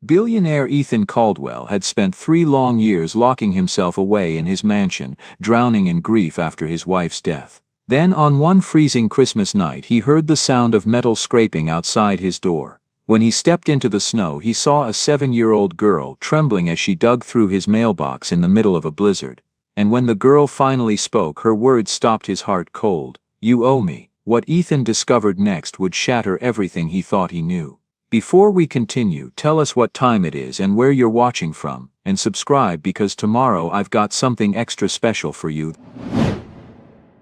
Billionaire Ethan Caldwell had spent 3 long years locking himself away in his mansion, drowning in grief after his wife's death. Then on one freezing Christmas night he heard the sound of metal scraping outside his door. When he stepped into the snow he saw a 7-year-old girl trembling as she dug through his mailbox in the middle of a blizzard. And when the girl finally spoke, her words stopped his heart cold. "You owe me." What Ethan discovered next would shatter everything he thought he knew. Before we continue, tell us what time it is and where you're watching from, and subscribe because tomorrow I've got something extra special for you.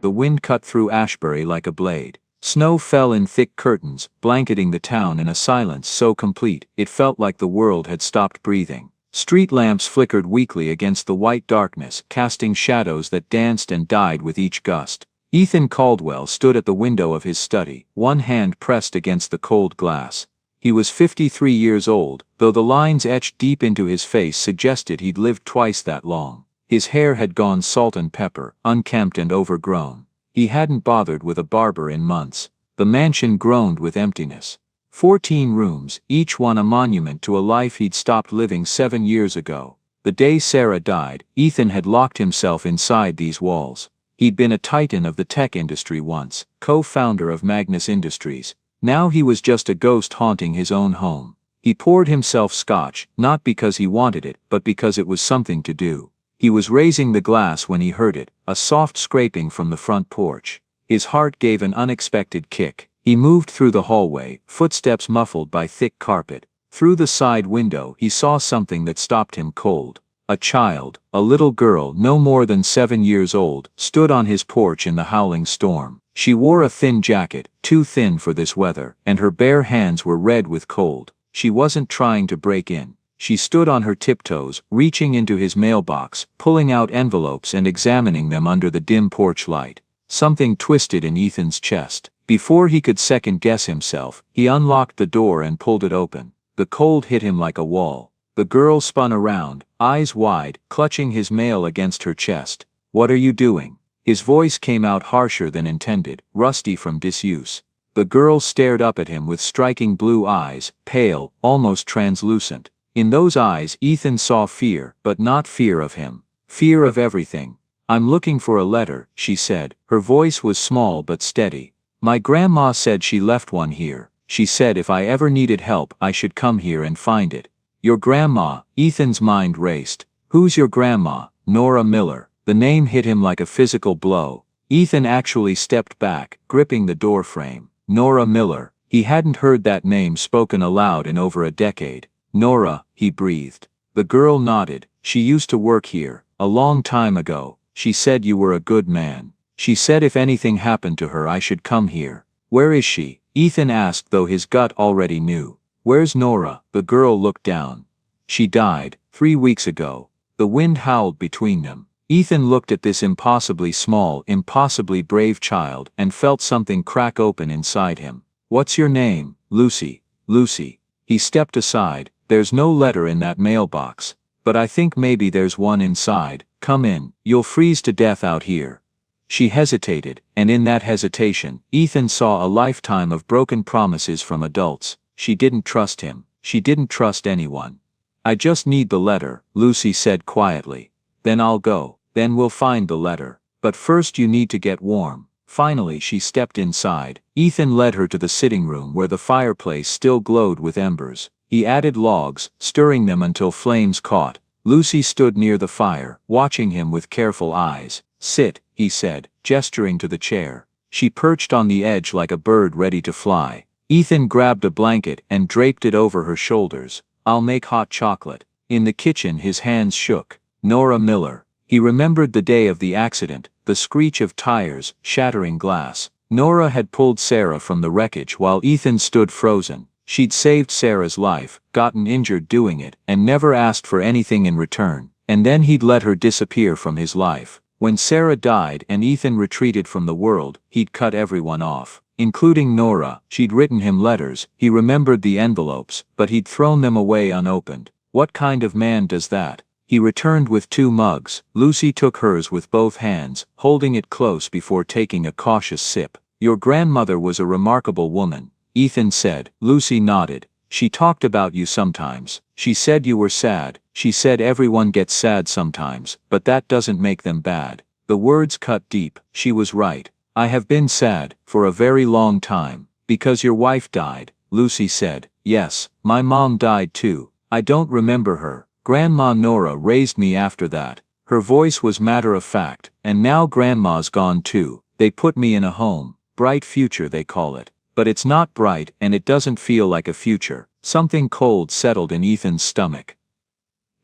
The wind cut through Ashbury like a blade. Snow fell in thick curtains, blanketing the town in a silence so complete it felt like the world had stopped breathing. Street lamps flickered weakly against the white darkness, casting shadows that danced and died with each gust. Ethan Caldwell stood at the window of his study, one hand pressed against the cold glass. He was 53 years old, though the lines etched deep into his face suggested he'd lived twice that long. His hair had gone salt and pepper, unkempt and overgrown. He hadn't bothered with a barber in months. The mansion groaned with emptiness. 14 rooms, each one a monument to a life he'd stopped living 7 years ago. The day Sarah died, Ethan had locked himself inside these walls. He'd been a titan of the tech industry once, co-founder of Magnus Industries. Now he was just a ghost haunting his own home. He poured himself scotch, not because he wanted it, but because it was something to do. He was raising the glass when he heard it, a soft scraping from the front porch. His heart gave an unexpected kick. He moved through the hallway, footsteps muffled by thick carpet. Through the side window he saw something that stopped him cold. A child, a little girl no more than 7 years old, stood on his porch in the howling storm. She wore a thin jacket, too thin for this weather, and her bare hands were red with cold. She wasn't trying to break in. She stood on her tiptoes, reaching into his mailbox, pulling out envelopes and examining them under the dim porch light. Something twisted in Ethan's chest. Before he could second-guess himself, he unlocked the door and pulled it open. The cold hit him like a wall. The girl spun around, eyes wide, clutching his mail against her chest. "What are you doing?" His voice came out harsher than intended, rusty from disuse. The girl stared up at him with striking blue eyes, pale, almost translucent. In those eyes Ethan saw fear, but not fear of him. Fear of everything. "I'm looking for a letter," she said. Her voice was small but steady. "My grandma said she left one here. She said if I ever needed help I should come here and find it." "Your grandma?" Ethan's mind raced. "Who's your grandma?" "Nora Miller." The name hit him like a physical blow. Ethan actually stepped back, gripping the door frame. Nora Miller. He hadn't heard that name spoken aloud in over a decade. "Nora," he breathed. The girl nodded. "She used to work here, a long time ago. She said you were a good man. She said if anything happened to her I should come here." "Where is she?" Ethan asked, though his gut already knew. "Where's Nora?" The girl looked down. "She died 3 weeks ago." The wind howled between them. Ethan looked at this impossibly small, impossibly brave child and felt something crack open inside him. "What's your name?" "Lucy." "Lucy." He stepped aside. "There's no letter in that mailbox. But I think maybe there's one inside. Come in. You'll freeze to death out here." She hesitated, and in that hesitation, Ethan saw a lifetime of broken promises from adults. She didn't trust him. She didn't trust anyone. "I just need the letter," Lucy said quietly. "Then I'll go. Then we'll find the letter. But first you need to get warm." Finally she stepped inside. Ethan led her to the sitting room where the fireplace still glowed with embers. He added logs, stirring them until flames caught. Lucy stood near the fire, watching him with careful eyes. "Sit," he said, gesturing to the chair. She perched on the edge like a bird ready to fly. Ethan grabbed a blanket and draped it over her shoulders. "I'll make hot chocolate." In the kitchen his hands shook. Nora Miller. He remembered the day of the accident, the screech of tires, shattering glass. Nora had pulled Sarah from the wreckage while Ethan stood frozen. She'd saved Sarah's life, gotten injured doing it, and never asked for anything in return. And then he'd let her disappear from his life. When Sarah died and Ethan retreated from the world, he'd cut everyone off, including Nora. She'd written him letters. He remembered the envelopes, but he'd thrown them away unopened. What kind of man does that? He returned with 2 mugs. Lucy took hers with both hands, holding it close before taking a cautious sip. "Your grandmother was a remarkable woman," Ethan said. Lucy nodded. She talked about you sometimes. She said you were sad. She said everyone gets sad sometimes, but that doesn't make them bad. The words cut deep. She was right. I have been sad, for a very long time. Because your wife died, Lucy said. Yes, my mom died too. I don't remember her. Grandma Nora raised me after that. Her voice was matter-of-fact, and now Grandma's gone too. They put me in a home. Bright future they call it. But it's not bright and it doesn't feel like a future. Something cold settled in Ethan's stomach.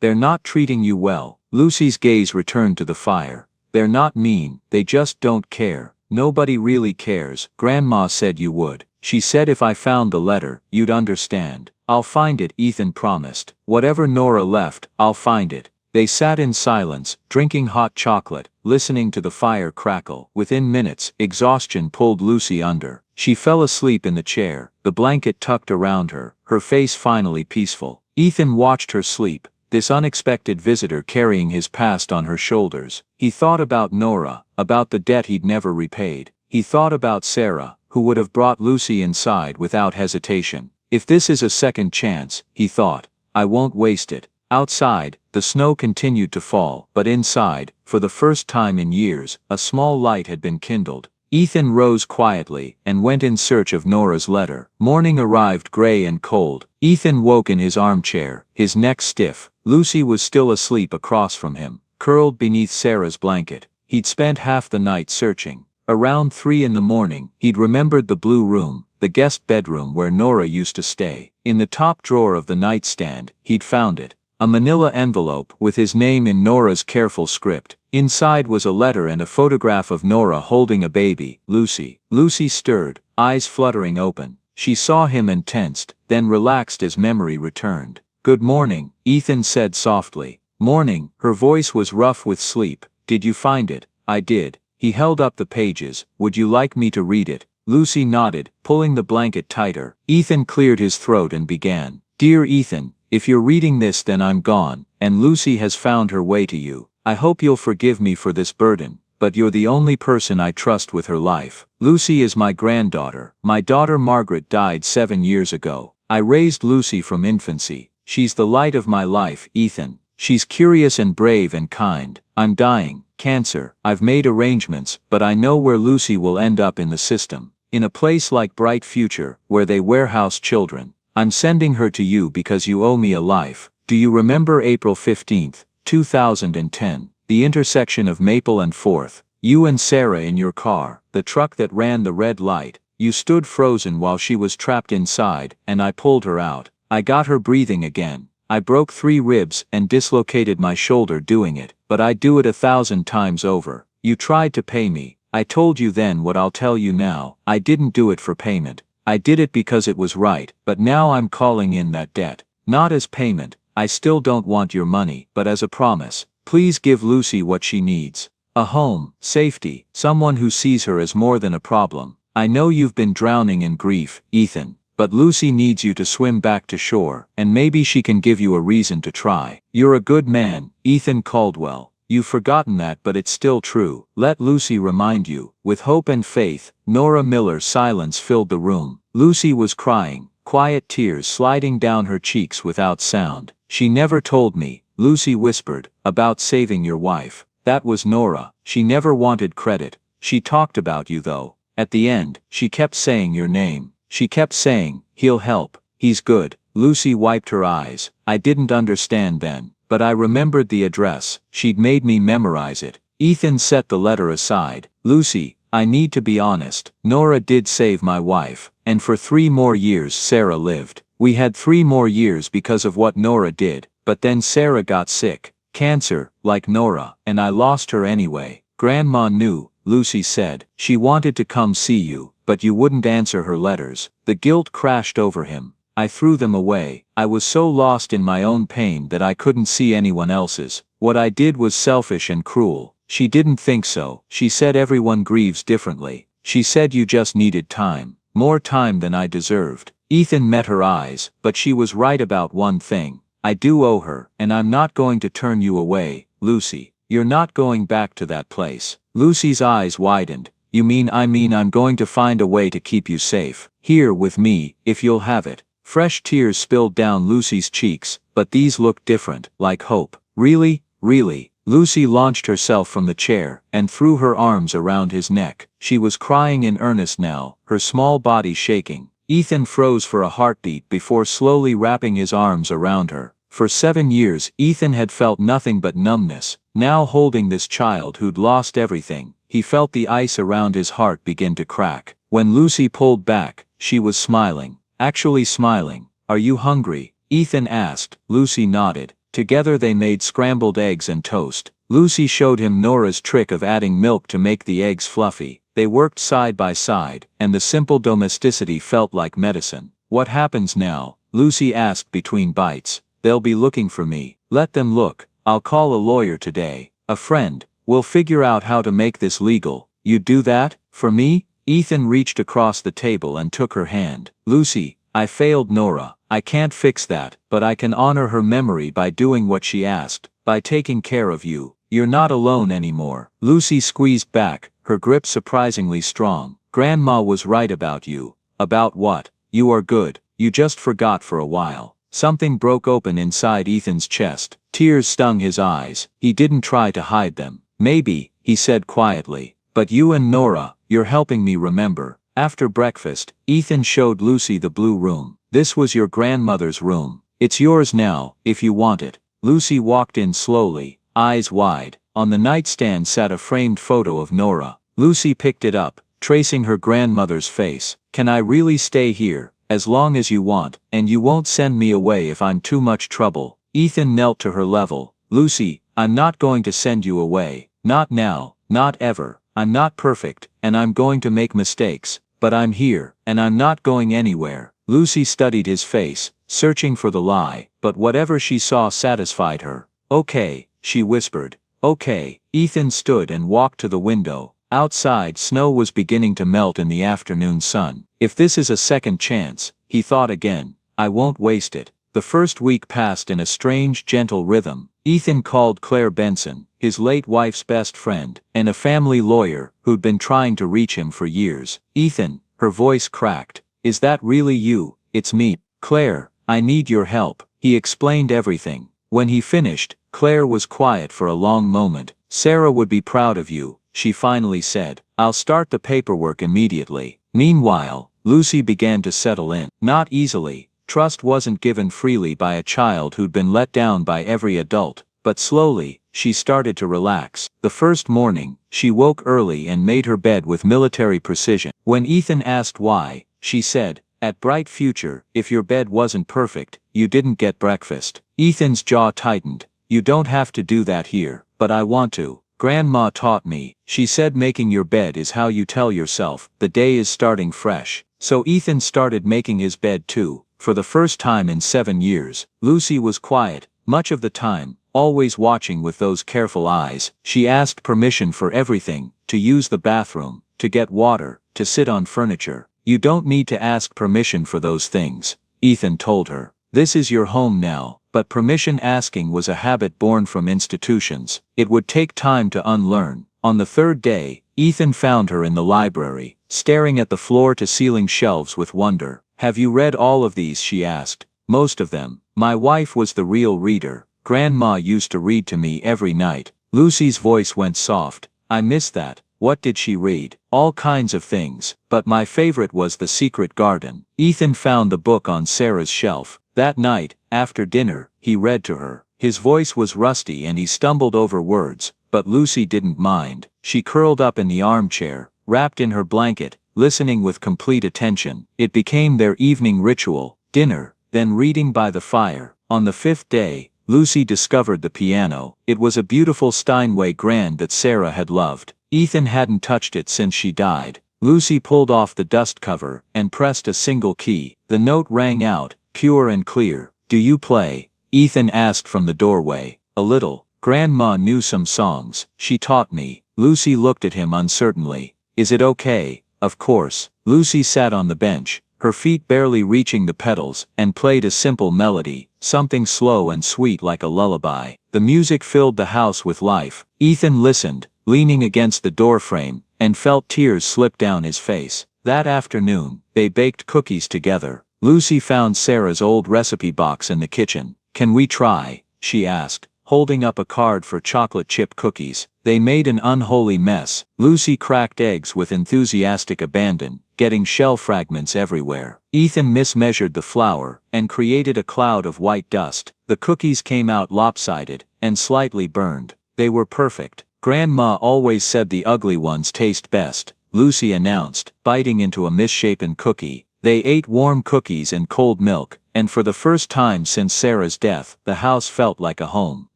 They're not treating you well. Lucy's gaze returned to the fire. They're not mean, they just don't care. Nobody really cares. Grandma said you would. She said if I found the letter, you'd understand. I'll find it, Ethan promised. Whatever Nora left, I'll find it. They sat in silence, drinking hot chocolate, listening to the fire crackle. Within minutes, exhaustion pulled Lucy under. She fell asleep in the chair, the blanket tucked around her, her face finally peaceful. Ethan watched her sleep, this unexpected visitor carrying his past on her shoulders. He thought about Nora, about the debt he'd never repaid. He thought about Sarah, who would have brought Lucy inside without hesitation. If this is a second chance, he thought, I won't waste it. Outside, the snow continued to fall, but inside, for the first time in years, a small light had been kindled. Ethan rose quietly and went in search of Nora's letter. Morning arrived gray and cold. Ethan woke in his armchair, his neck stiff. Lucy was still asleep across from him, curled beneath Sarah's blanket. He'd spent half the night searching. Around 3 in the morning, he'd remembered the blue room, the guest bedroom where Nora used to stay. In the top drawer of the nightstand, he'd found it. A manila envelope with his name in Nora's careful script. Inside was a letter and a photograph of Nora holding a baby, Lucy. Lucy stirred, eyes fluttering open. She saw him and tensed, then relaxed as memory returned. Good morning, Ethan said softly. Morning, her voice was rough with sleep. Did you find it? I did. He held up the pages. Would you like me to read it? Lucy nodded, pulling the blanket tighter. Ethan cleared his throat and began. Dear Ethan, if you're reading this then I'm gone, and Lucy has found her way to you. I hope you'll forgive me for this burden, but you're the only person I trust with her life. Lucy is my granddaughter. My daughter Margaret died 7 years ago. I raised Lucy from infancy. She's the light of my life, Ethan. She's curious and brave and kind. I'm dying. Cancer. I've made arrangements, but I know where Lucy will end up in the system. In a place like Bright Future, where they warehouse children. I'm sending her to you because you owe me a life. Do you remember April 15th, 2010, the intersection of Maple and 4th? You and Sarah in your car, the truck that ran the red light. You stood frozen while she was trapped inside, and I pulled her out. I got her breathing again. I broke 3 ribs and dislocated my shoulder doing it, but I'd do it 1,000 times over. You tried to pay me. I told you then what I'll tell you now. I didn't do it for payment. I did it because it was right, but now I'm calling in that debt. Not as payment. I still don't want your money, but as a promise. Please give Lucy what she needs. A home, safety, someone who sees her as more than a problem. I know you've been drowning in grief, Ethan, but Lucy needs you to swim back to shore, and maybe she can give you a reason to try. You're a good man, Ethan Caldwell. You've forgotten that, but it's still true. Let Lucy remind you. With hope and faith, Nora Miller's silence filled the room. Lucy was crying, quiet tears sliding down her cheeks without sound. She never told me, Lucy whispered, about saving your wife. That was Nora. She never wanted credit. She talked about you though. At the end, she kept saying your name. She kept saying, he'll help. He's good. Lucy wiped her eyes. I didn't understand then. But I remembered the address. She'd made me memorize it. Ethan set the letter aside. Lucy, I need to be honest. Nora did save my wife, and for 3 more years Sarah lived. We had 3 more years because of what Nora did, but then Sarah got sick. Cancer, like Nora, and I lost her anyway. Grandma knew, Lucy said. She wanted to come see you, but you wouldn't answer her letters. The guilt crashed over him. I threw them away. I was so lost in my own pain that I couldn't see anyone else's. What I did was selfish and cruel. She didn't think so. She said everyone grieves differently. She said you just needed time. More time than I deserved. Ethan met her eyes, but she was right about one thing. I do owe her, and I'm not going to turn you away, Lucy. You're not going back to that place. Lucy's eyes widened. You mean I'm going to find a way to keep you safe. Here with me, if you'll have it. Fresh tears spilled down Lucy's cheeks, but these looked different, like hope. Really, really. Lucy launched herself from the chair and threw her arms around his neck. She was crying in earnest now, her small body shaking. Ethan froze for a heartbeat before slowly wrapping his arms around her. For 7 years, Ethan had felt nothing but numbness. Now holding this child who'd lost everything, he felt the ice around his heart begin to crack. When Lucy pulled back, she was smiling. Actually smiling. "Are you hungry?" Ethan asked. Lucy nodded. Together they made scrambled eggs and toast. Lucy showed him Nora's trick of adding milk to make the eggs fluffy. They worked side by side, and the simple domesticity felt like medicine. "What happens now?" Lucy asked between bites. "They'll be looking for me." "Let them look. I'll call a lawyer today. A friend. We'll figure out how to make this legal." "You'd do that? For me?" Ethan reached across the table and took her hand. "Lucy, I failed Nora. I can't fix that, but I can honor her memory by doing what she asked, by taking care of you. You're not alone anymore." Lucy squeezed back, her grip surprisingly strong. "Grandma was right about you." "About what?" "You are good. You just forgot for a while." Something broke open inside Ethan's chest. Tears stung his eyes. He didn't try to hide them. "Maybe," he said quietly. "But you and Nora, you're helping me remember." After breakfast, Ethan showed Lucy the blue room. "This was your grandmother's room. It's yours now, if you want it." Lucy walked in slowly, eyes wide. On the nightstand sat a framed photo of Nora. Lucy picked it up, tracing her grandmother's face. "Can I really stay here? As long as you want, and you won't send me away if I'm too much trouble." Ethan knelt to her level. "Lucy, I'm not going to send you away. Not now, not ever. I'm not perfect, and I'm going to make mistakes, but I'm here, and I'm not going anywhere." Lucy studied his face, searching for the lie, but whatever she saw satisfied her. "Okay," she whispered. "Okay." Ethan stood and walked to the window. Outside, snow was beginning to melt in the afternoon sun. "If this is a second chance," he thought again, "I won't waste it." The first week passed in a strange, gentle rhythm. Ethan called Claire Benson, his late wife's best friend, and a family lawyer who'd been trying to reach him for years. "Ethan," her voice cracked. "Is that really you?" "It's me, Claire. I need your help." He explained everything. When he finished, Claire was quiet for a long moment. "Sarah would be proud of you," she finally said. "I'll start the paperwork immediately." Meanwhile, Lucy began to settle in. Not easily. Trust wasn't given freely by a child who'd been let down by every adult. But slowly, she started to relax. The first morning, she woke early and made her bed with military precision. When Ethan asked why, she said, "At Bright Future, if your bed wasn't perfect, you didn't get breakfast." Ethan's jaw tightened. "You don't have to do that here, but I want to. Grandma taught me. She said making your bed is how you tell yourself the day is starting fresh." So Ethan started making his bed too. For the first time in 7 years, Lucy was quiet, much of the time, always watching with those careful eyes. She asked permission for everything, to use the bathroom, to get water, to sit on furniture. "You don't need to ask permission for those things," Ethan told her. "This is your home now." But permission asking was a habit born from institutions. It would take time to unlearn. On the third day, Ethan found her in the library, staring at the floor-to-ceiling shelves with wonder. "Have you read all of these?" she asked. "Most of them. My wife was the real reader. Grandma used to read to me every night." Lucy's voice went soft. "I miss that." "What did she read?" "All kinds of things, but my favorite was The Secret Garden." Ethan found the book on Sarah's shelf. That night, after dinner, he read to her. His voice was rusty and he stumbled over words, but Lucy didn't mind. She curled up in the armchair, wrapped in her blanket, listening with complete attention. It became their evening ritual: dinner, then reading by the fire. On the 5th day, Lucy discovered the piano. It was a beautiful Steinway grand that Sarah had loved. Ethan hadn't touched it since she died. Lucy pulled off the dust cover and pressed a single key. The note rang out, pure and clear. "Do you play?" Ethan asked from the doorway. "A little. Grandma knew some songs. She taught me." Lucy looked at him uncertainly. "Is it okay?" "Of course." Lucy sat on the bench, her feet barely reaching the pedals, and played a simple melody, something slow and sweet like a lullaby. The music filled the house with life. Ethan listened, leaning against the doorframe, and felt tears slip down his face. That afternoon, they baked cookies together. Lucy found Sarah's old recipe box in the kitchen. "Can we try?" she asked, holding up a card for chocolate chip cookies. They made an unholy mess. Lucy cracked eggs with enthusiastic abandon, getting shell fragments everywhere. Ethan mismeasured the flour and created a cloud of white dust. The cookies came out lopsided and slightly burned. They were perfect. "Grandma always said the ugly ones taste best," Lucy announced, biting into a misshapen cookie. They ate warm cookies and cold milk, and for the first time since Sarah's death, the house felt like a home.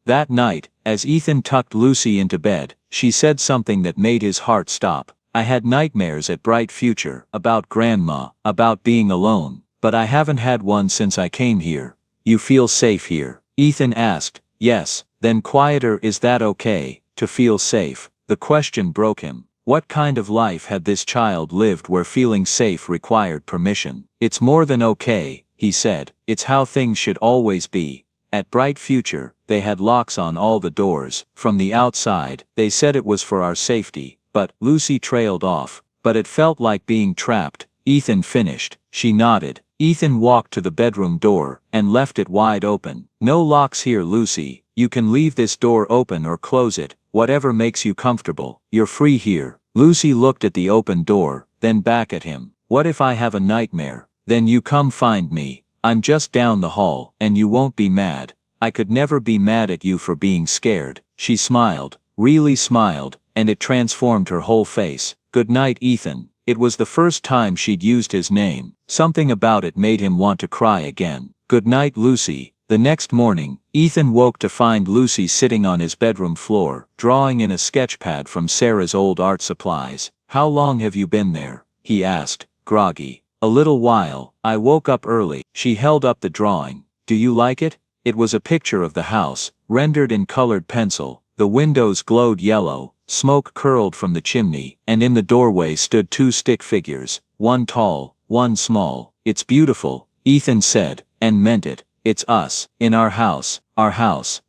That night, as Ethan tucked Lucy into bed, she said something that made his heart stop. "I had nightmares at Bright Future, about Grandma, about being alone, but I haven't had one since I came here." "You feel safe here?" Ethan asked. "Yes." "Then quieter. Is that okay, to feel safe?" The question broke him. What kind of life had this child lived where feeling safe required permission? "It's more than okay," he said. "It's how things should always be." At Bright Future, they had locks on all the doors. From the outside, they said it was for our safety. But Lucy trailed off. "But it felt like being trapped," Ethan finished. She nodded. Ethan walked to the bedroom door and left it wide open. "No locks here, Lucy. You can leave this door open or close it, whatever makes you comfortable. You're free here." Lucy looked at the open door, then back at him. "What if I have a nightmare? Then you come find me. I'm just down the hall, and you won't be mad." "I could never be mad at you for being scared." She smiled, really smiled, and it transformed her whole face. "Good night, Ethan." It was the first time she'd used his name. Something about it made him want to cry again. "Good night, Lucy." The next morning, Ethan woke to find Lucy sitting on his bedroom floor, drawing in a sketchpad from Sarah's old art supplies. "How long have you been there?" he asked, groggy. "A little while. I woke up early." She held up the drawing. "Do you like it?" It was a picture of the house, rendered in colored pencil. The windows glowed yellow, smoke curled from the chimney, and in the doorway stood two stick figures, one tall, one small. "It's beautiful," Ethan said, and meant it. "It's us, in our house,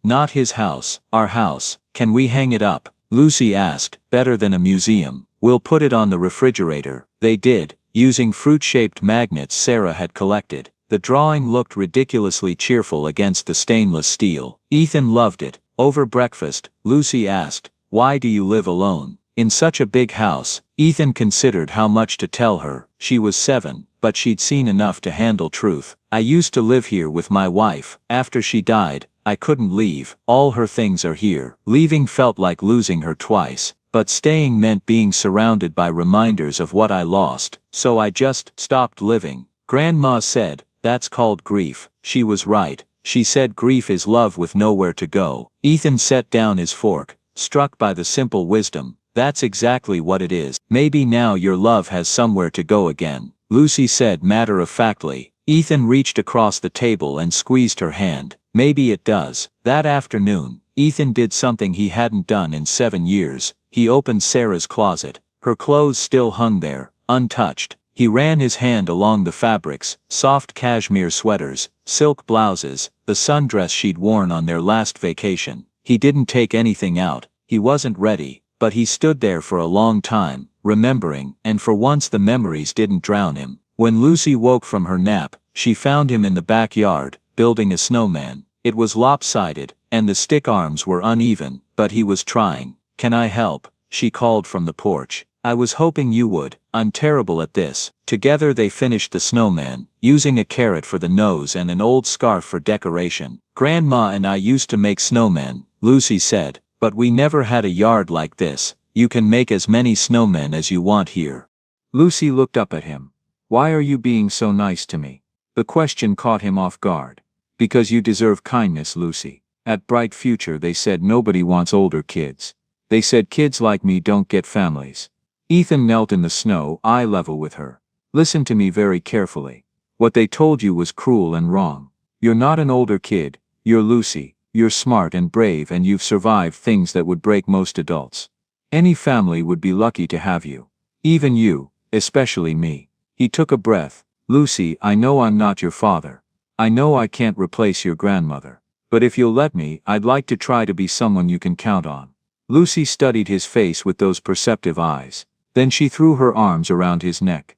not his house, our house." "Can we hang it up?" Lucy asked. "Better than a museum. We'll put it on the refrigerator." They did, using fruit-shaped magnets Sarah had collected. The drawing looked ridiculously cheerful against the stainless steel. Ethan loved it. Over breakfast, Lucy asked, "Why do you live alone in such a big house?" Ethan considered how much to tell her. She was 7, but she'd seen enough to handle truth. "I used to live here with my wife. After she died, I couldn't leave. All her things are here." Leaving felt like losing her twice, but staying meant being surrounded by reminders of what I lost. "So I just stopped living." Grandma said, "That's called grief." She was right. She said grief is love with nowhere to go. Ethan set down his fork, struck by the simple wisdom. "That's exactly what it is. Maybe now your love has somewhere to go again," Lucy said matter-of-factly. Ethan reached across the table and squeezed her hand. "Maybe it does." That afternoon, Ethan did something he hadn't done in 7 years. He opened Sarah's closet. Her clothes still hung there, untouched. He ran his hand along the fabrics, soft cashmere sweaters, silk blouses, the sundress she'd worn on their last vacation. He didn't take anything out. He wasn't ready, but he stood there for a long time, remembering, and for once the memories didn't drown him. When Lucy woke from her nap, she found him in the backyard, building a snowman. It was lopsided, and the stick arms were uneven, but he was trying. "Can I help?" she called from the porch. "I was hoping you would. I'm terrible at this." Together they finished the snowman, using a carrot for the nose and an old scarf for decoration. "Grandma and I used to make snowmen," Lucy said, "but we never had a yard like this. You can make as many snowmen as you want here." Lucy looked up at him. "Why are you being so nice to me?" The question caught him off guard. "Because you deserve kindness, Lucy. At Bright Future they said nobody wants older kids. They said kids like me don't get families." Ethan knelt in the snow, eye level with her. "Listen to me very carefully. What they told you was cruel and wrong. You're not an older kid, you're Lucy. You're smart and brave and you've survived things that would break most adults. Any family would be lucky to have you. Even you, especially me." He took a breath. "Lucy, I know I'm not your father. I know I can't replace your grandmother. But if you'll let me, I'd like to try to be someone you can count on." Lucy studied his face with those perceptive eyes. Then she threw her arms around his neck.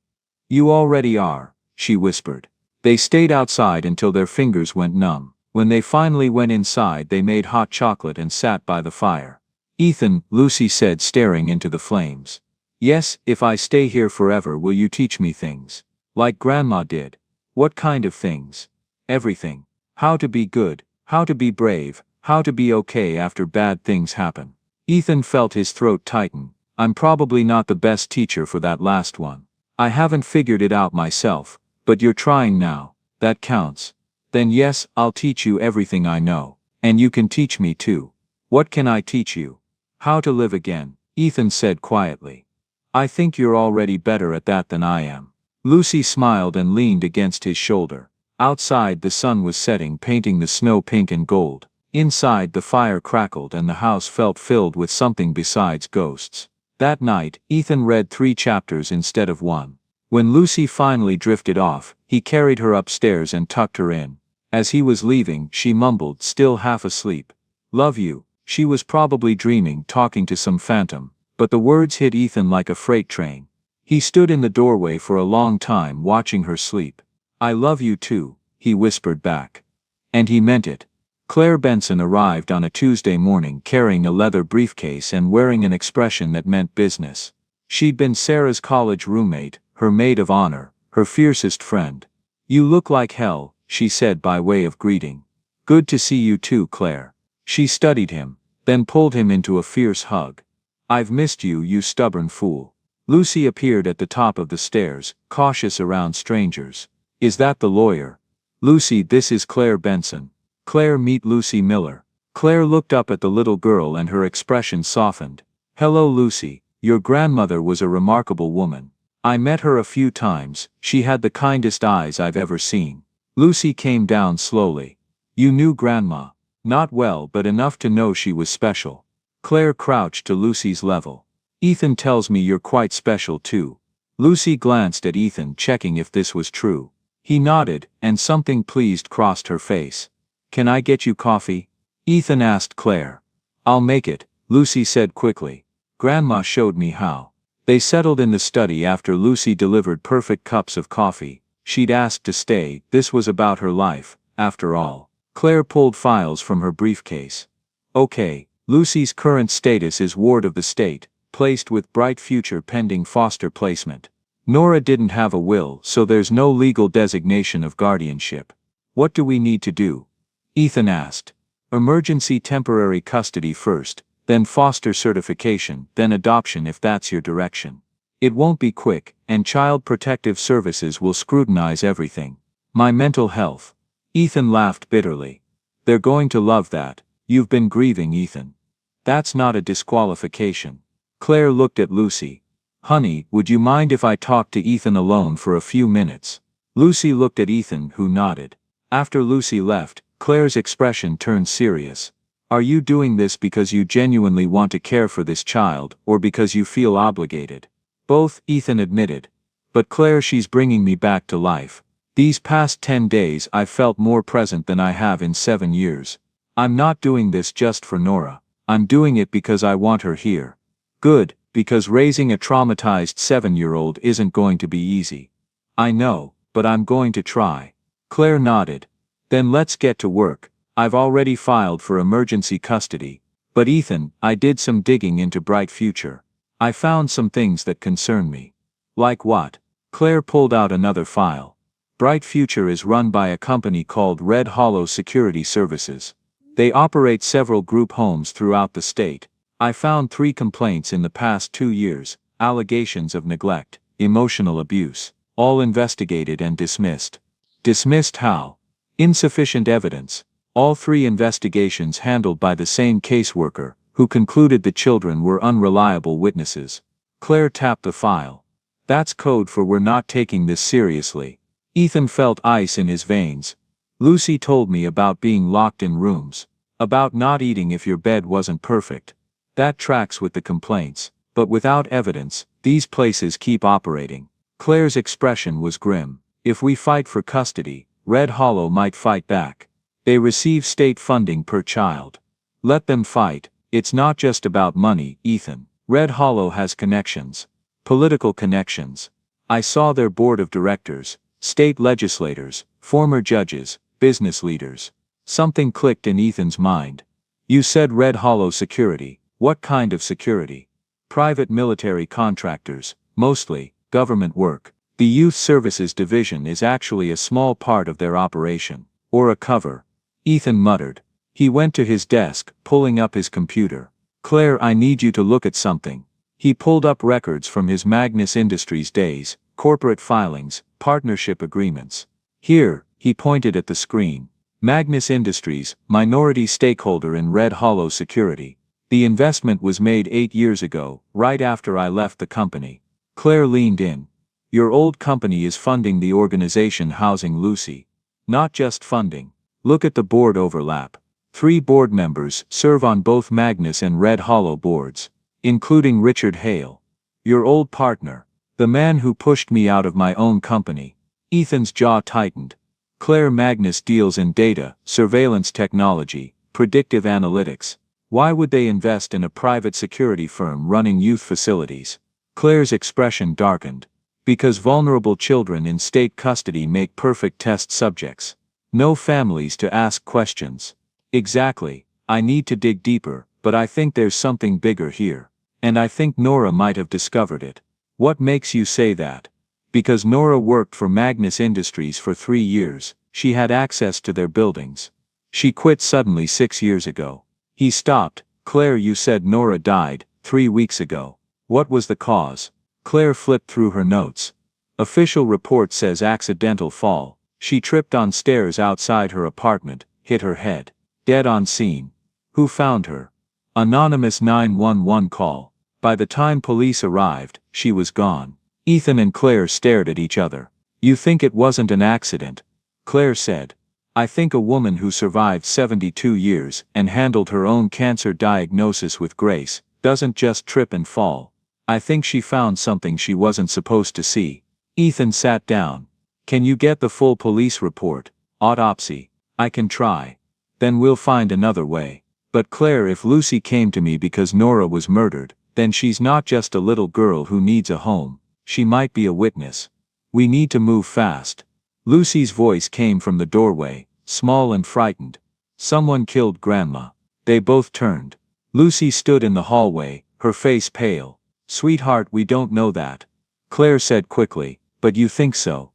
"You already are," she whispered. They stayed outside until their fingers went numb. When they finally went inside, they made hot chocolate and sat by the fire. "Ethan," Lucy said, staring into the flames. "Yes, if I stay here forever, will you teach me things? Like Grandma did." "What kind of things?" "Everything. How to be good, how to be brave, how to be okay after bad things happen." Ethan felt his throat tighten. "I'm probably not the best teacher for that last one. I haven't figured it out myself, but you're trying now. That counts." "Then yes, I'll teach you everything I know. And you can teach me too." "What can I teach you?" "How to live again," Ethan said quietly. "I think you're already better at that than I am." Lucy smiled and leaned against his shoulder. Outside, the sun was setting, painting the snow pink and gold. Inside, the fire crackled and the house felt filled with something besides ghosts. That night, Ethan read 3 chapters instead of 1. When Lucy finally drifted off, he carried her upstairs and tucked her in. As he was leaving, she mumbled, still half asleep, "Love you." She was probably dreaming, talking to some phantom, but the words hit Ethan like a freight train. He stood in the doorway for a long time watching her sleep. "I love you too," he whispered back. And he meant it. Claire Benson arrived on a Tuesday morning carrying a leather briefcase and wearing an expression that meant business. She'd been Sarah's college roommate, her maid of honor, her fiercest friend. "You look like hell," she said by way of greeting. "Good to see you too, Claire." She studied him, then pulled him into a fierce hug. "I've missed you, you stubborn fool." Lucy appeared at the top of the stairs, cautious around strangers. "Is that the lawyer?" "Lucy, this is Claire Benson." "Claire, meet Lucy Miller." Claire looked up at the little girl and her expression softened. "Hello, Lucy. Your grandmother was a remarkable woman. I met her a few times. She had the kindest eyes I've ever seen." Lucy came down slowly. "You knew Grandma?" "Not well, but enough to know she was special." Claire crouched to Lucy's level. "Ethan tells me you're quite special too." Lucy glanced at Ethan, checking if this was true. He nodded, and something pleased crossed her face. "Can I get you coffee?" Ethan asked Claire. "I'll make it," Lucy said quickly. "Grandma showed me how." They settled in the study after Lucy delivered perfect cups of coffee. She'd asked to stay, this was about her life, after all. Claire pulled files from her briefcase. "Okay, Lucy's current status is ward of the state, placed with bright future pending foster placement. Nora didn't have a will, so there's no legal designation of guardianship." "What do we need to do?" Ethan asked. "Emergency temporary custody first, then foster certification, then adoption if that's your direction. It won't be quick, and Child Protective Services will scrutinize everything." "My mental health." Ethan laughed bitterly. "They're going to love that. You've been grieving, Ethan." "That's not a disqualification." Claire looked at Lucy. "Honey, would you mind if I talked to Ethan alone for a few minutes?" Lucy looked at Ethan, who nodded. After Lucy left, Claire's expression turned serious. "Are you doing this because you genuinely want to care for this child, or because you feel obligated?" "Both," Ethan admitted. "But Claire, she's bringing me back to life. These past 10 days I've felt more present than I have in 7 years. I'm not doing this just for Nora. I'm doing it because I want her here." "Good, because raising a traumatized 7-year-old isn't going to be easy." "I know, but I'm going to try." Claire nodded. "Then let's get to work. I've already filed for emergency custody. But Ethan, I did some digging into Bright Future. I found some things that concern me." "Like what?" Claire pulled out another file. Bright Future is run by a company called Red Hollow Security Services. They operate several group homes throughout the state. I found 3 complaints in the past 2 years, allegations of neglect, emotional abuse, all investigated and dismissed. Dismissed how? Insufficient evidence. All 3 investigations handled by the same caseworker, who concluded the children were unreliable witnesses. Claire tapped the file. "That's code for we're not taking this seriously." Ethan felt ice in his veins. "Lucy told me about being locked in rooms. About not eating if your bed wasn't perfect. That tracks with the complaints, but without evidence, these places keep operating." Claire's expression was grim. "If we fight for custody, Red Hollow might fight back. They receive state funding per child. Let them fight. It's not just about money, Ethan. Red Hollow has connections. Political connections. I saw their board of directors. State legislators, former judges, business leaders. Something clicked in Ethan's mind. You said Red Hollow security. What kind of security? Private military contractors, mostly, government work. The Youth Services Division is actually a small part of their operation. Or a cover. Ethan muttered. He went to his desk, pulling up his computer. Claire, I need you to look at something. He pulled up records from his Magnus Industries days, corporate filings, partnership agreements. Here, he pointed at the screen. Magnus Industries, minority stakeholder in Red Hollow Security. The investment was made 8 years ago, right after I left the company. Claire leaned in. Your old company is funding the organization housing Lucy. Not just funding. Look at the board overlap. 3 board members serve on both Magnus and Red Hollow boards, including Richard Hale. Your old partner. The man who pushed me out of my own company. Ethan's jaw tightened. Claire, Magnus deals in data, surveillance technology, predictive analytics. Why would they invest in a private security firm running youth facilities? Claire's expression darkened. Because vulnerable children in state custody make perfect test subjects. No families to ask questions. Exactly. I need to dig deeper, but I think there's something bigger here. And I think Nora might have discovered it. What makes you say that? Because Nora worked for Magnus Industries for 3 years, she had access to their buildings. She quit suddenly 6 years ago. He stopped. Claire, you said Nora died 3 weeks ago. What was the cause? Claire flipped through her notes. Official report says accidental fall. She tripped on stairs outside her apartment, hit her head. Dead on scene. Who found her? Anonymous 911 call. By the time police arrived, she was gone. Ethan and Claire stared at each other. You think it wasn't an accident? Claire said. I think a woman who survived 72 years and handled her own cancer diagnosis with grace doesn't just trip and fall. I think she found something she wasn't supposed to see. Ethan sat down. Can you get the full police report? Autopsy. I can try. Then we'll find another way. But Claire, if Lucy came to me because Nora was murdered, then she's not just a little girl who needs a home. She might be a witness. We need to move fast. Lucy's voice came from the doorway, small and frightened. Someone killed Grandma. They both turned. Lucy stood in the hallway, her face pale. Sweetheart, we don't know that. Claire said quickly, but you think so?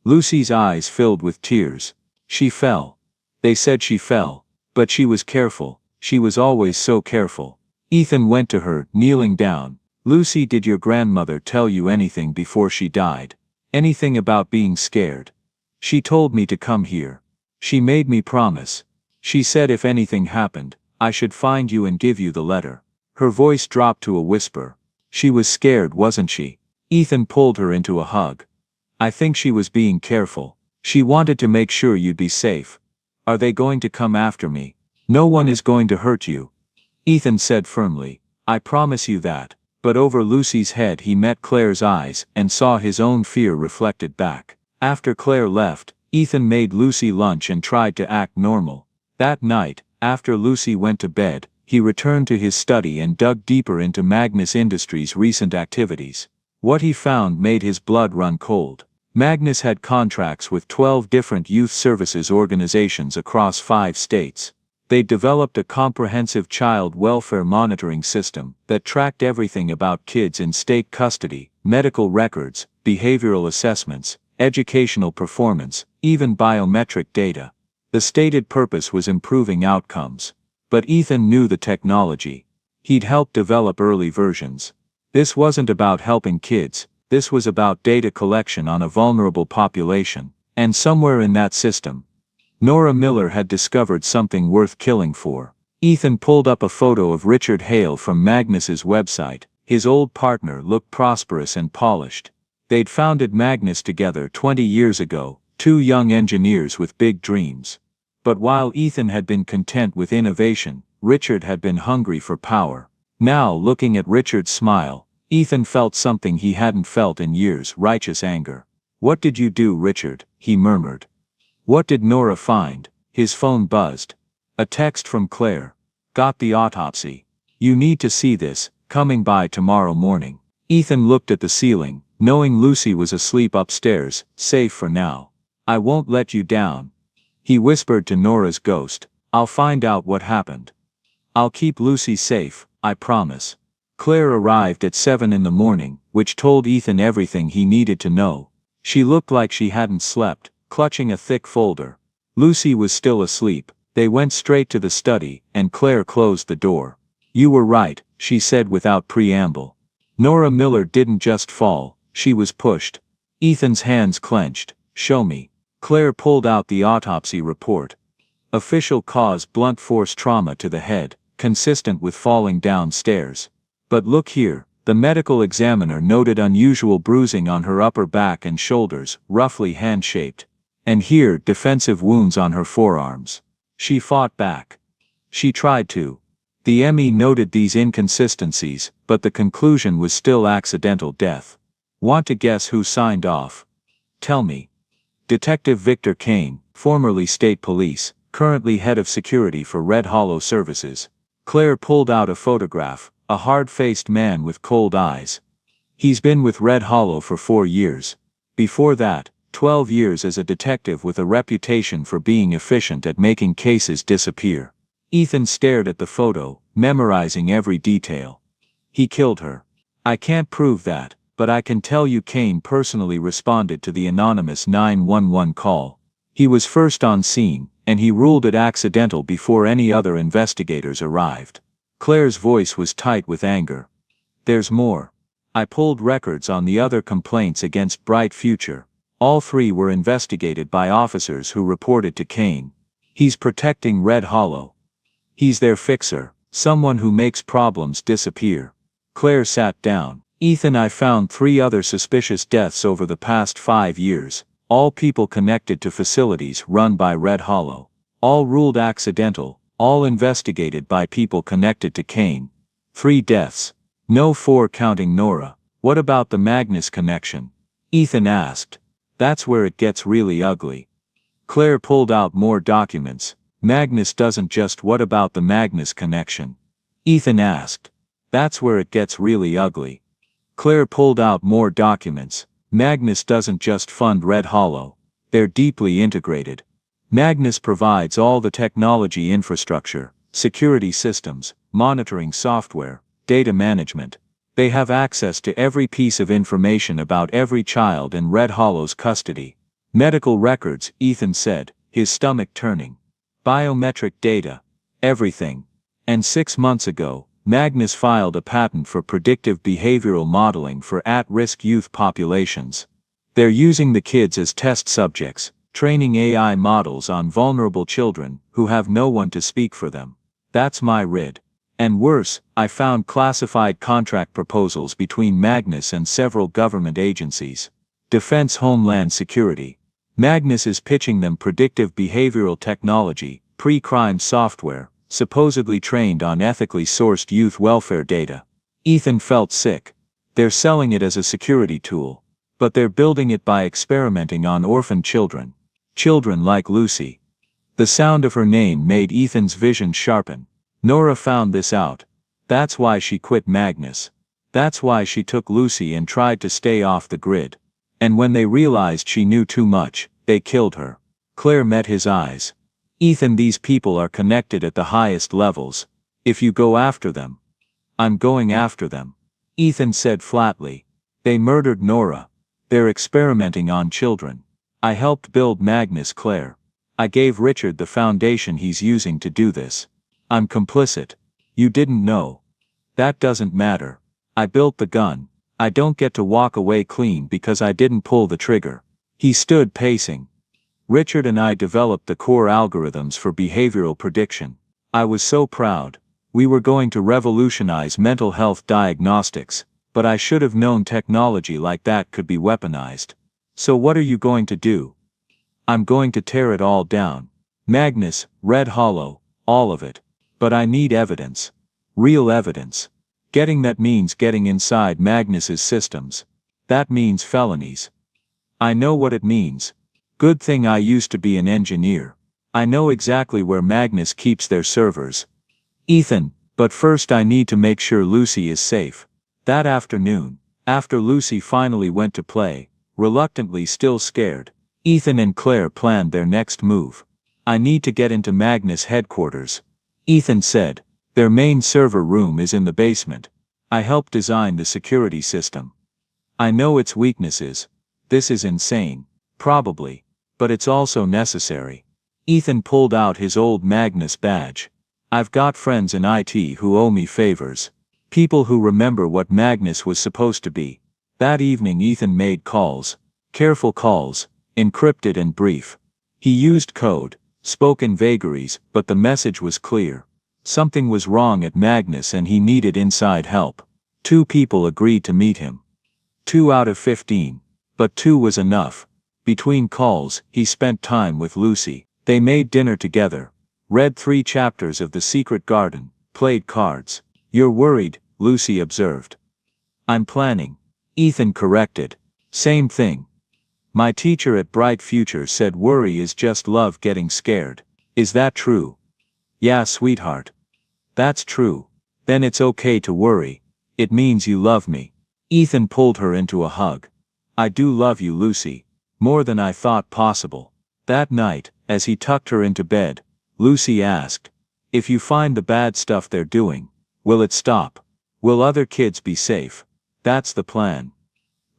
Lucy's eyes filled with tears. She fell. They said she fell. But she was careful. She was always so careful. Ethan went to her, kneeling down. Lucy, did your grandmother tell you anything before she died? Anything about being scared? She told me to come here. She made me promise. She said if anything happened, I should find you and give you the letter. Her voice dropped to a whisper. She was scared, wasn't she? Ethan pulled her into a hug. I think she was being careful. She wanted to make sure you'd be safe. Are they going to come after me? No one is going to hurt you. Ethan said firmly. I promise you that. But over Lucy's head he met Claire's eyes and saw his own fear reflected back. After Claire left, Ethan made Lucy lunch and tried to act normal. That night, after Lucy went to bed, he returned to his study and dug deeper into Magnus Industries' recent activities. What he found made his blood run cold. Magnus had contracts with 12 different youth services organizations across 5 states. They developed a comprehensive child welfare monitoring system that tracked everything about kids in state custody, medical records, behavioral assessments, educational performance, even biometric data. The stated purpose was improving outcomes. But Ethan knew the technology. He'd helped develop early versions. This wasn't about helping kids, this was about data collection on a vulnerable population, and somewhere in that system, Nora Miller had discovered something worth killing for. Ethan pulled up a photo of Richard Hale from Magnus's website. His old partner looked prosperous and polished. They'd founded Magnus together 20 years ago, 2 young engineers with big dreams. But while Ethan had been content with innovation, Richard had been hungry for power. Now, looking at Richard's smile, Ethan felt something he hadn't felt in years: righteous anger. What did you do, Richard? He murmured. What did Nora find? His phone buzzed. A text from Claire. Got the autopsy. You need to see this, coming by tomorrow morning. Ethan looked at the ceiling, knowing Lucy was asleep upstairs, safe for now. I won't let you down. He whispered to Nora's ghost. I'll find out what happened. I'll keep Lucy safe, I promise. Claire arrived at 7 in the morning, which told Ethan everything he needed to know. She looked like she hadn't slept, clutching a thick folder. Lucy was still asleep. They went straight to the study, and Claire closed the door. You were right, she said without preamble. Nora Miller didn't just fall, she was pushed. Ethan's hands clenched. Show me. Claire pulled out the autopsy report. Official cause: blunt force trauma to the head, consistent with falling downstairs. But look here, the medical examiner noted unusual bruising on her upper back and shoulders, roughly hand-shaped. And here, defensive wounds on her forearms. She fought back. She tried to. The ME noted these inconsistencies, but the conclusion was still accidental death. Want to guess who signed off? Tell me. Detective Victor Kane, formerly state police, currently head of security for Red Hollow Services. Claire pulled out a photograph, a hard-faced man with cold eyes. He's been with Red Hollow for 4 years. Before that, 12 years as a detective with a reputation for being efficient at making cases disappear. Ethan stared at the photo, memorizing every detail. He killed her. I can't prove that, but I can tell you Kane personally responded to the anonymous 911 call. He was first on scene, and he ruled it accidental before any other investigators arrived. Claire's voice was tight with anger. There's more. I pulled records on the other complaints against Bright Future. All 3 were investigated by officers who reported to Kane. He's protecting Red Hollow. He's their fixer, someone who makes problems disappear. Claire sat down. Ethan, I found 3 other suspicious deaths over the past 5 years, all people connected to facilities run by Red Hollow. All ruled accidental, all investigated by people connected to Kane. 3 deaths. No 4 counting Nora. What about the Magnus connection? Ethan asked. That's where it gets really ugly. Claire pulled out more documents. Magnus doesn't just. What about the Magnus connection? Ethan asked. That's where it gets really ugly. Claire pulled out more documents. Magnus doesn't just fund Red Hollow. They're deeply integrated. Magnus provides all the technology infrastructure, security systems, monitoring software, data management. They have access to every piece of information about every child in Red Hollow's custody. Medical records, Ethan said, his stomach turning. Biometric data. Everything. And 6 months ago, Magnus filed a patent for predictive behavioral modeling for at-risk youth populations. They're using the kids as test subjects, training AI models on vulnerable children who have no one to speak for them. That's my rid. And worse, I found classified contract proposals between Magnus and several government agencies. Defense, Homeland Security. Magnus is pitching them predictive behavioral technology, pre-crime software, supposedly trained on ethically sourced youth welfare data. Ethan felt sick. They're selling it as a security tool. But they're building it by experimenting on orphan children. Children like Lucy. The sound of her name made Ethan's vision sharpen. Nora found this out. That's why she quit Magnus. That's why she took Lucy and tried to stay off the grid. And when they realized she knew too much, they killed her. Claire met his eyes. Ethan, these people are connected at the highest levels. If you go after them. I'm going after them. Ethan said flatly. They murdered Nora. They're experimenting on children. I helped build Magnus, Claire. I gave Richard the foundation he's using to do this. I'm complicit. You didn't know. That doesn't matter. I built the gun. I don't get to walk away clean because I didn't pull the trigger. He stood pacing. Richard and I developed the core algorithms for behavioral prediction. I was so proud. We were going to revolutionize mental health diagnostics, but I should have known technology like that could be weaponized. So what are you going to do? I'm going to tear it all down. Magnus, Red Hollow, all of it. But I need evidence. Real evidence. Getting that means getting inside Magnus's systems. That means felonies. I know what it means. Good thing I used to be an engineer. I know exactly where Magnus keeps their servers. Ethan, but first I need to make sure Lucy is safe. That afternoon, After Lucy finally went to play, reluctantly still scared, Ethan and Claire planned their next move. "I need to get into Magnus headquarters," Ethan said. "Their main server room is in the basement. I helped design the security system. I know its weaknesses. This is insane, probably, but it's also necessary." Ethan pulled out his old Magnus badge. "I've got friends in IT who owe me favors. People who remember what Magnus was supposed to be." That evening Ethan made calls. Careful calls, encrypted and brief. He used code, spoke in vagaries, but the message was clear. Something was wrong at Magnus and he needed inside help. 2 people agreed to meet him. 2 out of 15. But 2 was enough. Between calls, he spent time with Lucy. They made dinner together, read 3 chapters of The Secret Garden, played cards. "You're worried," Lucy observed. "I'm planning," Ethan corrected. "Same thing. My teacher at Bright Future said worry is just love getting scared. Is that true?" "Yeah, sweetheart. That's true. Then it's okay to worry. It means you love me." Ethan pulled her into a hug. "I do love you, Lucy. More than I thought possible." That night, as he tucked her into bed, Lucy asked, "If you find the bad stuff they're doing, will it stop? Will other kids be safe?" "That's the plan."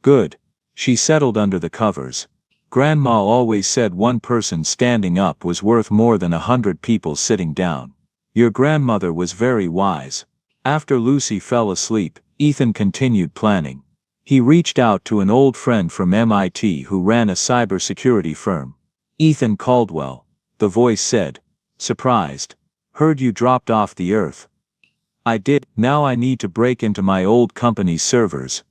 "Good." She settled under the covers. "Grandma always said one person standing up was worth more than 100 people sitting down. Your grandmother was very wise." After Lucy fell asleep, Ethan continued planning. He reached out to an old friend from MIT who ran a cybersecurity firm. "Ethan Caldwell," the voice said. Surprised. "Heard you dropped off the earth." "I did. Now I need to break into my old company's servers."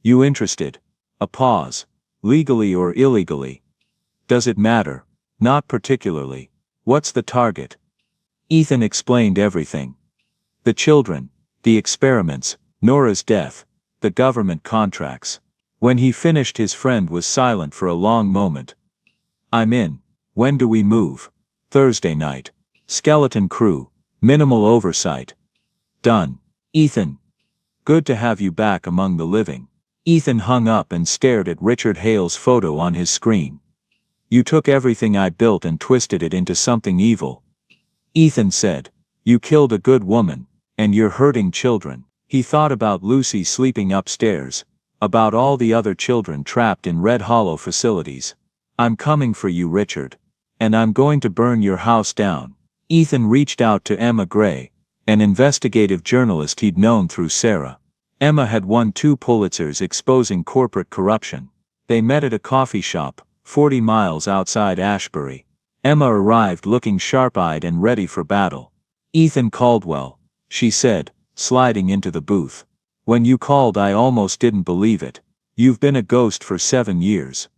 "You interested?" A pause. "Legally or illegally?" "Does it matter?" "Not particularly." "What's the target?" Ethan explained everything. The children, the experiments, Nora's death, the government contracts. When he finished, his friend was silent for a long moment. "I'm in. When do we move?" "Thursday night. Skeleton crew. Minimal oversight." "Done." "Ethan. Good to have you back among the living." Ethan hung up and stared at Richard Hale's photo on his screen. "You took everything I built and twisted it into something evil," Ethan said. "You killed a good woman, and you're hurting children." He thought about Lucy sleeping upstairs, about all the other children trapped in Red Hollow facilities. "I'm coming for you, Richard. And I'm going to burn your house down." Ethan reached out to Emma Gray, an investigative journalist he'd known through Sarah. Emma had won 2 Pulitzers exposing corporate corruption. They met at a coffee shop, 40 miles outside Ashbury. Emma arrived looking sharp-eyed and ready for battle. "Ethan Caldwell," she said, sliding into the booth. "When you called I almost didn't believe it. You've been a ghost for 7 years.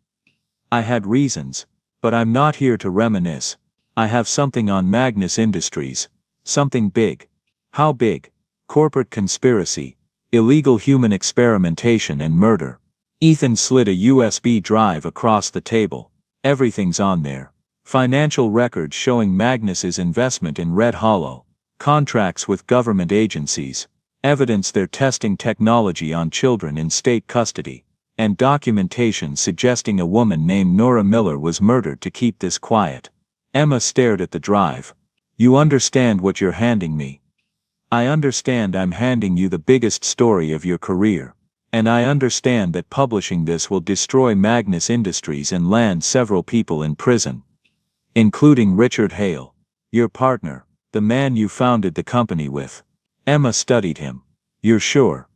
I had reasons, but I'm not here to reminisce. I have something on Magnus Industries. Something big." "How big?" "Corporate conspiracy, illegal human experimentation and murder." Ethan slid a USB drive across the table. "Everything's on there. Financial records showing Magnus's investment in Red Hollow, contracts with government agencies, evidence they're testing technology on children in state custody, and documentation suggesting a woman named Nora Miller was murdered to keep this quiet." Emma stared at the drive. "You understand what you're handing me?" "I understand I'm handing you the biggest story of your career. And I understand that publishing this will destroy Magnus Industries and land several people in prison. Including Richard Hale. Your partner, the man you founded the company with." Emma studied him. "You're sure?"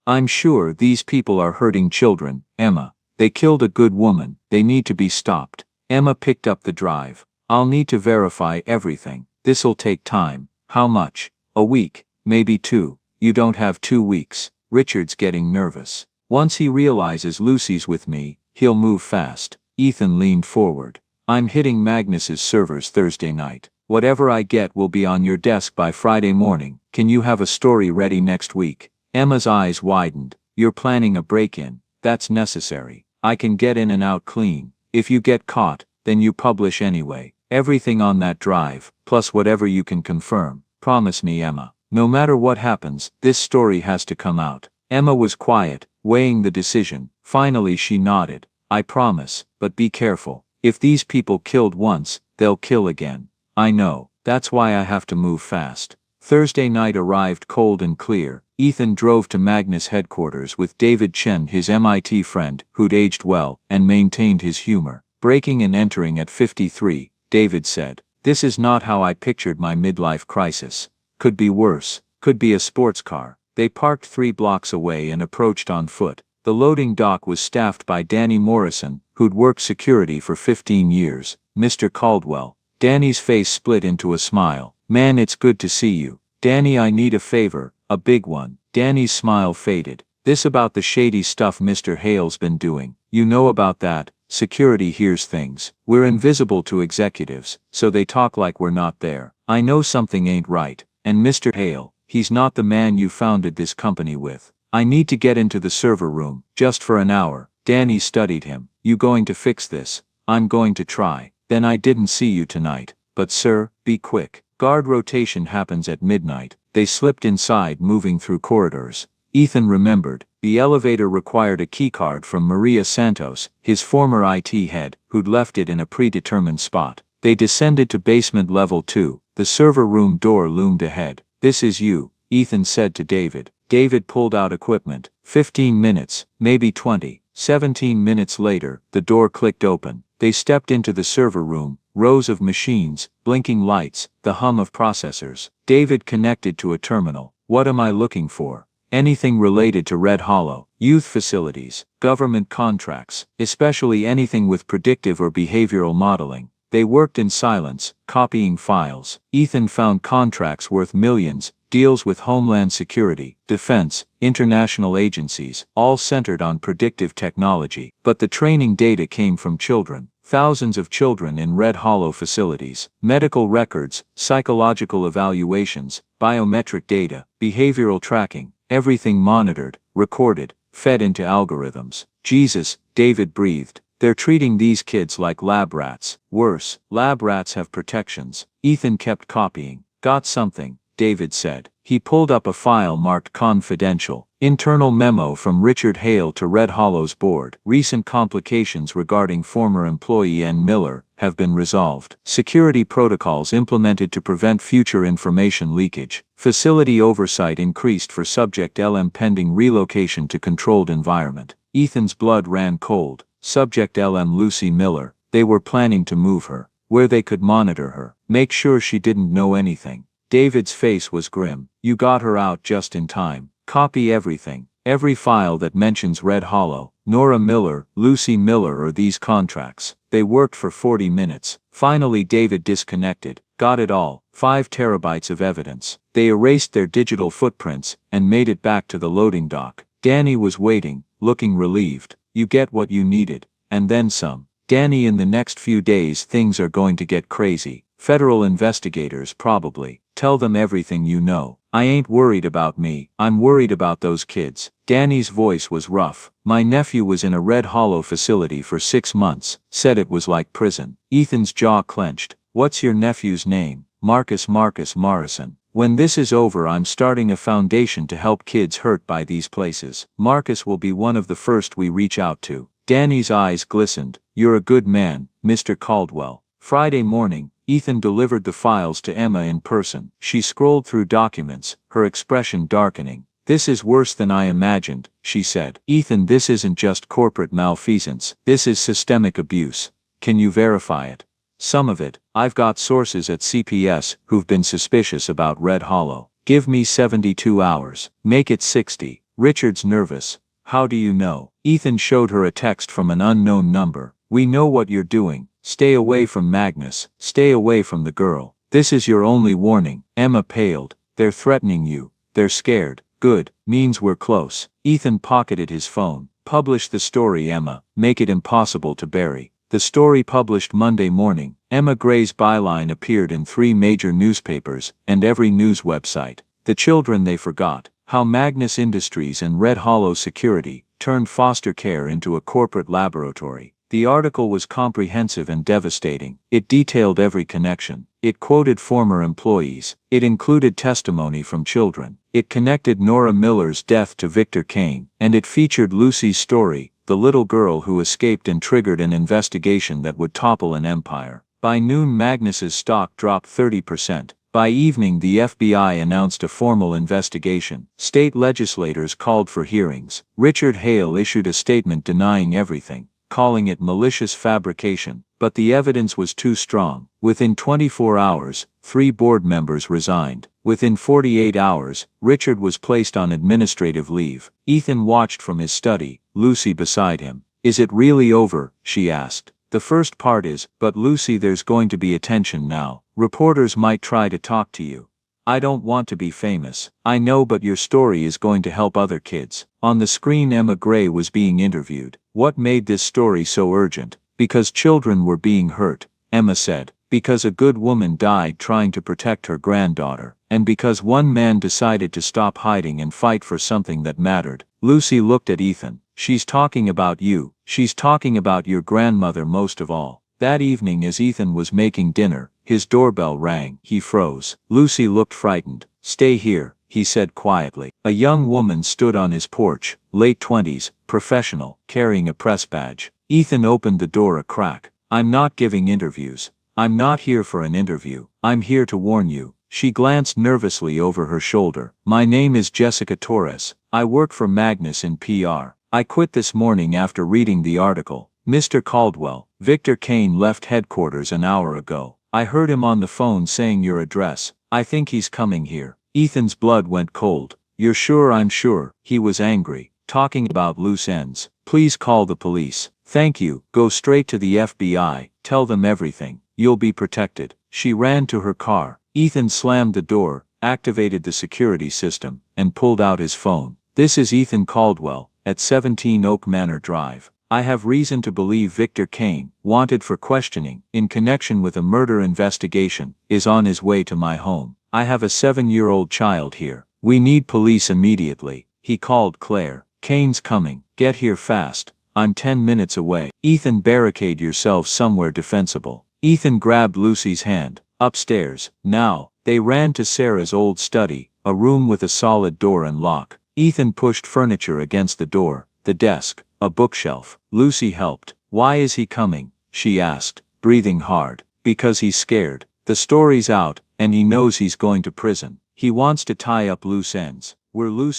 "I'm sure. These people are hurting children, Emma. They killed a good woman. They need to be stopped." Emma picked up the drive. "I'll need to verify everything. This'll take time." "How much?" "A week, maybe 2. You don't have 2 weeks. Richard's getting nervous. Once he realizes Lucy's with me, he'll move fast." Ethan leaned forward. "I'm hitting Magnus's servers Thursday night. Whatever I get will be on your desk by Friday morning. Can you have a story ready next week?" Emma's eyes widened. "You're planning a break-in. That's necessary. I can get in and out clean. If you get caught, then you publish anyway. Everything on that drive, plus whatever you can confirm. Promise me, Emma. No matter what happens, this story has to come out." Emma was quiet, weighing the decision. Finally she nodded. I promise, but be careful. If these people killed once, they'll kill again. I know, that's why I have to move fast. Thursday night arrived cold and clear. Ethan drove to Magnus headquarters with David Chen, his MIT friend, who'd aged well and maintained his humor. Breaking and entering at 53, David said, "This is not how I pictured my midlife crisis. Could be worse, could be a sports car." They parked 3 blocks away and approached on foot. The loading dock was staffed by Danny Morrison, who'd worked security for 15 years. "Mr. Caldwell." Danny's face split into a smile. "Man, it's good to see you. Danny, I need a favor, a big one." Danny's smile faded. "This about the shady stuff Mr. Hale's been doing. You know about that? Security hears things. We're invisible to executives, so they talk like we're not there. I know something ain't right. And Mr. Hale, he's not the man you founded this company with. I need to get into the server room, just for an hour." Danny studied him. "You going to fix this?" "I'm going to try." "Then I didn't see you tonight. But sir, be quick. Guard rotation happens at midnight." They slipped inside, moving through corridors. Ethan remembered, the elevator required a keycard from Maria Santos, his former IT head, who'd left it in a predetermined spot. They descended to basement level 2. The server room door loomed ahead. "This is you," Ethan said to David. David pulled out equipment. 15 minutes, maybe 20. 17 minutes later, the door clicked open. They stepped into the server room, rows of machines, blinking lights, the hum of processors. David connected to a terminal. "What am I looking for?" "Anything related to Red Hollow, youth facilities, government contracts, especially anything with predictive or behavioral modeling." They worked in silence, copying files. Ethan found contracts worth millions, deals with Homeland Security, Defense, international agencies, all centered on predictive technology. But the training data came from children. Thousands of children in Red Hollow facilities. Medical records, psychological evaluations, biometric data, behavioral tracking, everything monitored, recorded, fed into algorithms. "Jesus," David breathed. "They're treating these kids like lab rats. Worse, lab rats have protections." Ethan kept copying. "Got something," David said. He pulled up a file marked confidential. Internal memo from Richard Hale to Red Hollow's board. "Recent complications regarding former employee N. Miller have been resolved. Security protocols implemented to prevent future information leakage. Facility oversight increased for subject LM pending relocation to controlled environment." Ethan's blood ran cold. Subject LM Lucy Miller. They were planning to move her, where they could monitor her, make sure she didn't know anything. David's face was grim. "You got her out just in time. Copy everything. Every file that mentions Red Hollow, Nora Miller, Lucy Miller or these contracts." They worked for 40 minutes. Finally David disconnected. "Got it all. 5 terabytes of evidence." They erased their digital footprints and made it back to the loading dock. Danny was waiting, looking relieved. "You get what you needed, and then some." "Danny, in the next few days things are going to get crazy. Federal investigators probably. Tell them everything you know. I ain't worried about me, I'm worried about those kids." Danny's voice was rough. "My nephew was in a Red Hollow facility for 6 months, said it was like prison." Ethan's jaw clenched. "What's your nephew's name?" Marcus Morrison." "When this is over I'm starting a foundation to help kids hurt by these places. Marcus will be one of the first we reach out to." Danny's eyes glistened. "You're a good man, Mr. Caldwell." Friday morning, Ethan delivered the files to Emma in person. She scrolled through documents, her expression darkening. "This is worse than I imagined," she said. "Ethan, this isn't just corporate malfeasance. This is systemic abuse. Can you verify it?" "Some of it. I've got sources at CPS who've been suspicious about Red Hollow." "Give me 72 hours. Make it 60. Richard's nervous. "How do you know?" Ethan showed her a text from an unknown number. "We know what you're doing. Stay away from Magnus. Stay away from the girl. This is your only warning." Emma paled. "They're threatening you. They're scared." "Good. Means we're close." Ethan pocketed his phone. "Publish the story, Emma. Make it impossible to bury." The story published Monday morning. Emma Gray's byline appeared in 3 major newspapers and every news website. "The children they forgot. How Magnus Industries and Red Hollow Security turned foster care into a corporate laboratory." The article was comprehensive and devastating. It detailed every connection. It quoted former employees. It included testimony from children. It connected Nora Miller's death to Victor Kane. And it featured Lucy's story, the little girl who escaped and triggered an investigation that would topple an empire. By noon, Magnus's stock dropped 30%. By evening, the FBI announced a formal investigation. State legislators called for hearings. Richard Hale issued a statement denying everything, calling it malicious fabrication, but the evidence was too strong. Within 24 hours, 3 board members resigned. Within 48 hours, Richard was placed on administrative leave. Ethan watched from his study, Lucy beside him. "Is it really over?" she asked. "The first part is, but Lucy, there's going to be attention now. Reporters might try to talk to you. I don't want to be famous. I know, but your story is going to help other kids." On the screen, Emma Gray was being interviewed. "What made this story so urgent?" "Because children were being hurt," Emma said. "Because a good woman died trying to protect her granddaughter. And because one man decided to stop hiding and fight for something that mattered." Lucy looked at Ethan. "She's talking about you. She's talking about your grandmother most of all." That evening, as Ethan was making dinner, his doorbell rang. He froze. Lucy looked frightened. "Stay here," he said quietly. A young woman stood on his porch, late 20s, professional, carrying a press badge. Ethan opened the door a crack. "I'm not giving interviews. I'm not here for an interview. I'm here to warn you." She glanced nervously over her shoulder. "My name is Jessica Torres. I work for Magnus in PR. I quit this morning after reading the article. Mr. Caldwell, Victor Kane left headquarters an hour ago. I heard him on the phone saying your address. I think he's coming here." Ethan's blood went cold. "You're sure?" "I'm sure." He was angry. "Talking about loose ends. Please call the police." "Thank you. Go straight to the FBI. Tell them everything. You'll be protected." She ran to her car. Ethan slammed the door, activated the security system, and pulled out his phone. "This is Ethan Caldwell, at 17 Oak Manor Drive. I have reason to believe Victor Kane, wanted for questioning, in connection with a murder investigation, is on his way to my home. I have a 7-year-old child here. We need police immediately." He called Claire. "Kane's coming. Get here fast. I'm 10 minutes away." "Ethan, barricade yourself somewhere defensible." Ethan grabbed Lucy's hand. "Upstairs, now." They ran to Sarah's old study, a room with a solid door and lock. Ethan pushed furniture against the door, the desk, a bookshelf. Lucy helped. "Why is he coming?" she asked, breathing hard. "Because he's scared. The story's out, and he knows he's going to prison. He wants to tie up loose ends. We're loose